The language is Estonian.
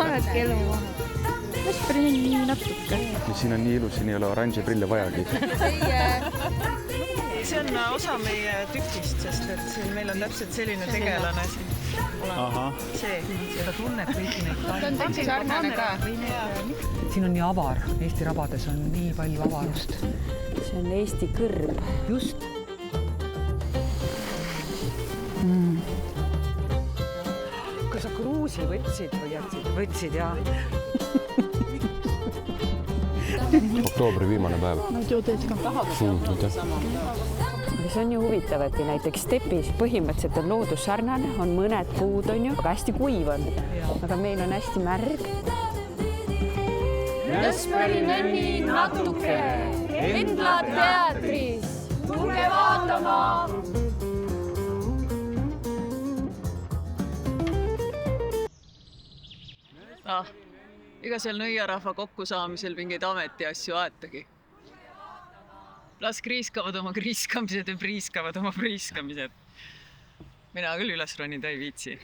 Panedki elu maha. Vesperi on nii natuke. Ja siin on nii ilus, siin ei ole oranži prille vajagi. See on osa meie tükist, sest et siin meil on täpselt selline tegelane siin. See, seda tunneb kõiki neid. Ta on täpselt sarnane ka. Siin on nii avar. Eesti rabades on nii palju avarust. See on Eesti kõrb. Just. Kas sa kruusi võtsid või jätsid? Võtsid, jah. Oktoobri viimane päev. Ma ei tea teid ka. See on ju huvitav, et näiteks stepis põhimõtteliselt on loodus sarnane, on mõned puud on ju, aga hästi kuiv on. Aga meil on hästi märg. Vesperi nenni natuke. Endla teatris. Tulge vaatama. Ega seal nõiarahva kokkusaamisel mingeid ametiasju aetagi. Las kriiskavad oma kriiskamised ja priiskavad oma priiskamised. Mina küll üles ronida ei viitsi.